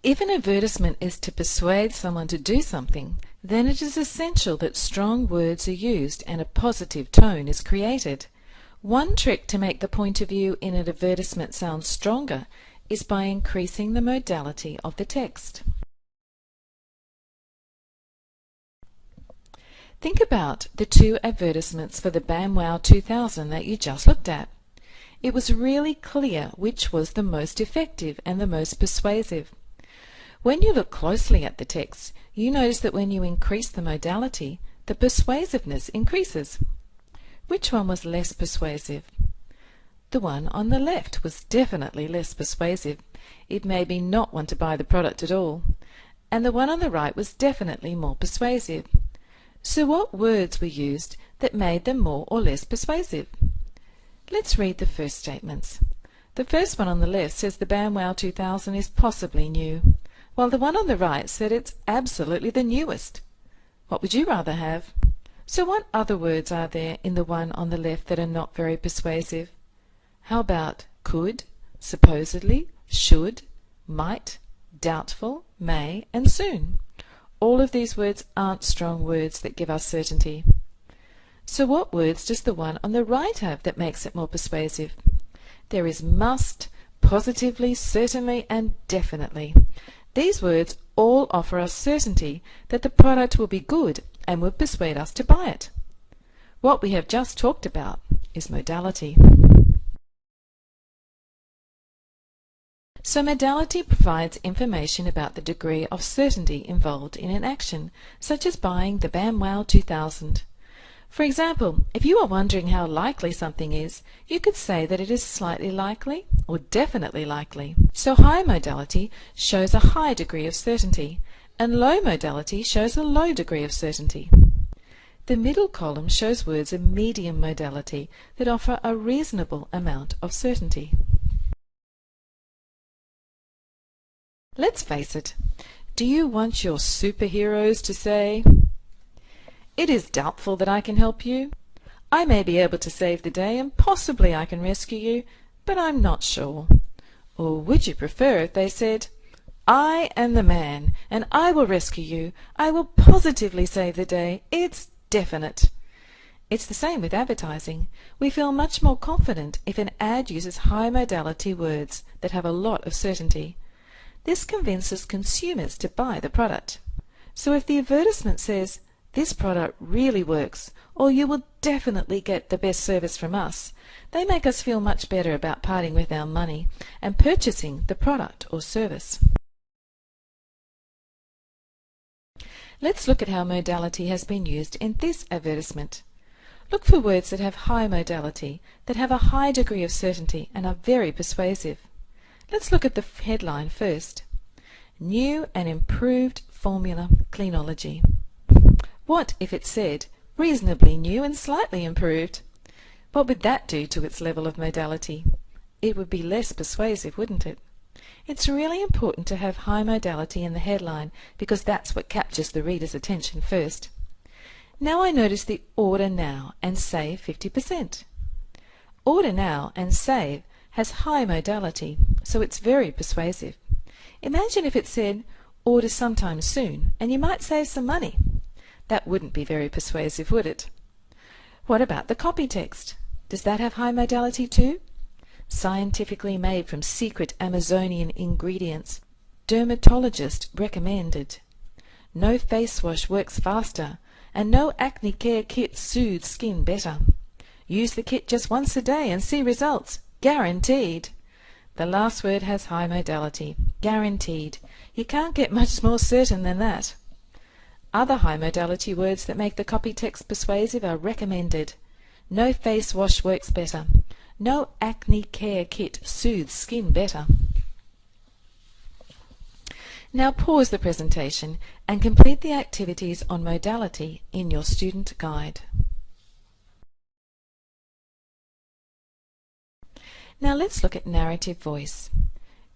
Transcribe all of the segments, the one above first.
If an advertisement is to persuade someone to do something, then it is essential that strong words are used and a positive tone is created. One trick to make the point of view in an advertisement sound stronger is by increasing the modality of the text. Think about the two advertisements for the BAMWOW 2000 that you just looked at. It was really clear which was the most effective and the most persuasive. When you look closely at the text, you notice that when you increase the modality, the persuasiveness increases. Which one was less persuasive? The one on the left was definitely less persuasive. It made me not want to buy the product at all. And the one on the right was definitely more persuasive. So what words were used that made them more or less persuasive? Let's read the first statements. The first one on the left says the BAMWOW 2000 is possibly new, while the one on the right said it's absolutely the newest. What would you rather have? So what other words are there in the one on the left that are not very persuasive? How about could, supposedly, should, might, doubtful, may, and soon? All of these words aren't strong words that give us certainty. So what words does the one on the right have that makes it more persuasive? There is must, positively, certainly, and definitely. These words all offer us certainty that the product will be good and will persuade us to buy it. What we have just talked about is modality. So modality provides information about the degree of certainty involved in an action, such as buying the BAMWOW 2000. For example, if you are wondering how likely something is, you could say that it is slightly likely or definitely likely. So high modality shows a high degree of certainty, and low modality shows a low degree of certainty. The middle column shows words of medium modality that offer a reasonable amount of certainty. Let's face it, do you want your superheroes to say, "It is doubtful that I can help you. I may be able to save the day and possibly I can rescue you, but I'm not sure"? Or would you prefer if they said, "I am the man and I will rescue you. I will positively save the day. It's definite"? It's the same with advertising. We feel much more confident if an ad uses high modality words that have a lot of certainty. This convinces consumers to buy the product. So if the advertisement says, "This product really works," or "You will definitely get the best service from us," they make us feel much better about parting with our money and purchasing the product or service. Let's look at how modality has been used in this advertisement. Look for words that have high modality, that have a high degree of certainty and are very persuasive. Let's look at the headline first. New and improved formula CLEANOLOGY. What if it said reasonably new and slightly improved? What would that do to its level of modality? It would be less persuasive, wouldn't it? It's really important to have high modality in the headline because that's what captures the reader's attention first. Now I notice the order now and save 50%. Order now and save has high modality, so it's very persuasive. Imagine if it said, "Order sometime soon, and you might save some money." That wouldn't be very persuasive, would it? What about the copy text? Does that have high modality too? Scientifically made from secret Amazonian ingredients. Dermatologist recommended. No face wash works faster, and no acne care kit soothes skin better. Use the kit just once a day and see results. Guaranteed. The last word has high modality. Guaranteed. You can't get much more certain than that. Other high modality words that make the copy text persuasive are recommended. No face wash works better. No acne care kit soothes skin better. Now pause the presentation and complete the activities on modality in your student guide. Now let's look at narrative voice.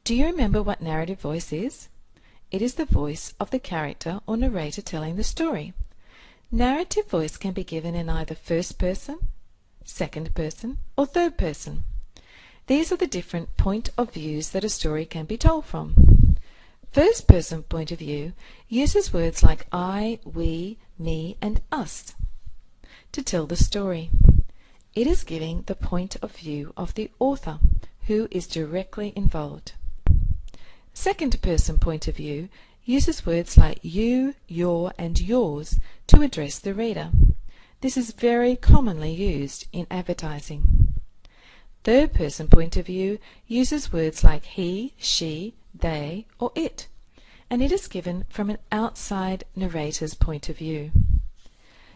Do you remember what narrative voice is? It is the voice of the character or narrator telling the story. Narrative voice can be given in either first person, second person, or third person. These are the different point of views that a story can be told from. First person point of view uses words like I, we, me, and us to tell the story. It is giving the point of view of the author, who is directly involved. Second person point of view uses words like you, your, and yours to address the reader. This is very commonly used in advertising. Third person point of view uses words like he, she, they, or it, and it is given from an outside narrator's point of view.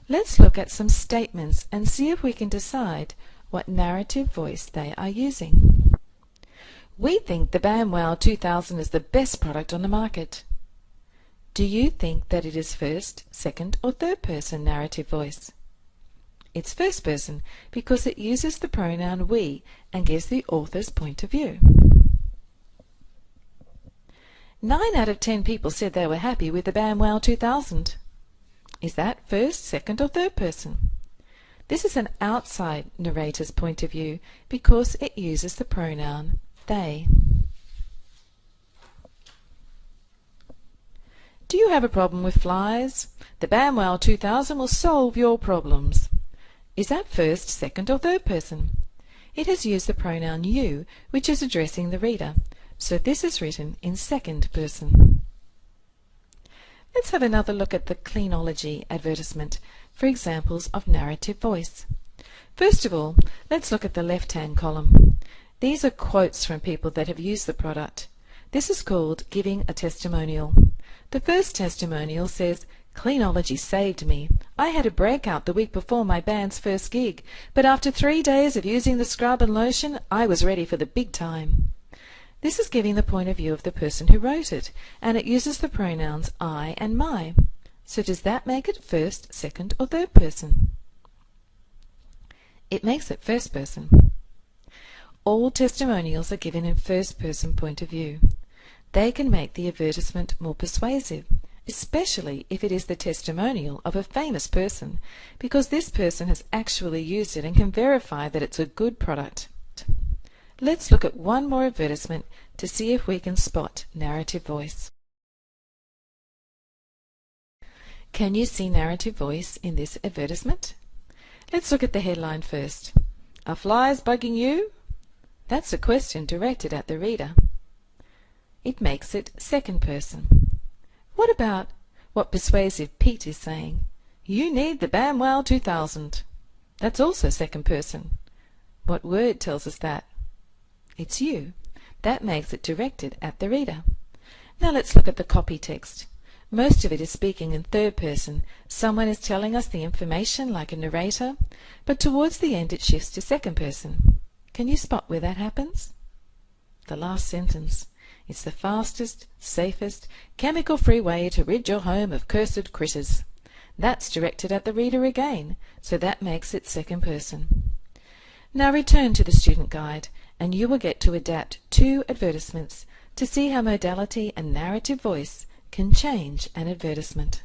Let's look at some statements and see if we can decide what narrative voice they are using. We think the BAMWOW 2000 is the best product on the market. Do you think that it is first, second, or third person narrative voice? It's first person because it uses the pronoun we and gives the author's point of view. 9 out of 10 people said they were happy with the BAMWOW 2000. Is that first, second, or third person? This is an outside narrator's point of view because it uses the pronoun they. Do you have a problem with flies? The BAMWOW 2000 will solve your problems. Is that first, second, or third person? It has used the pronoun you, which is addressing the reader, so this is written in second person. Let's have another look at the CLEANOLOGY advertisement for examples of narrative voice. First of all, let's look at the left-hand column. These are quotes from people that have used the product. This is called giving a testimonial. The first testimonial says, "CLEANOLOGY saved me. I had a breakout the week before my band's first gig, but after 3 days of using the scrub and lotion, I was ready for the big time." This is giving the point of view of the person who wrote it, and it uses the pronouns I and my. So does that make it first, second, or third person? It makes it first person. All testimonials are given in first person point of view. They can make the advertisement more persuasive, especially if it is the testimonial of a famous person, because this person has actually used it and can verify that it's a good product. Let's look at one more advertisement to see if we can spot narrative voice. Can you see narrative voice in this advertisement? Let's look at the headline first. Are flies bugging you? That's a question directed at the reader. It makes it second person. What about what Persuasive Pete is saying? You need the BAMWOW 2000. That's also second person. What word tells us that? It's you. That makes it directed at the reader. Now let's look at the copy text. Most of it is speaking in third person. Someone is telling us the information like a narrator, but towards the end it shifts to second person. Can you spot where that happens? The last sentence. It's the fastest, safest, chemical-free way to rid your home of cursed critters. That's directed at the reader again, so that makes it second person. Now return to the student guide, and you will get to adapt 2 advertisements to see how modality and narrative voice can change an advertisement.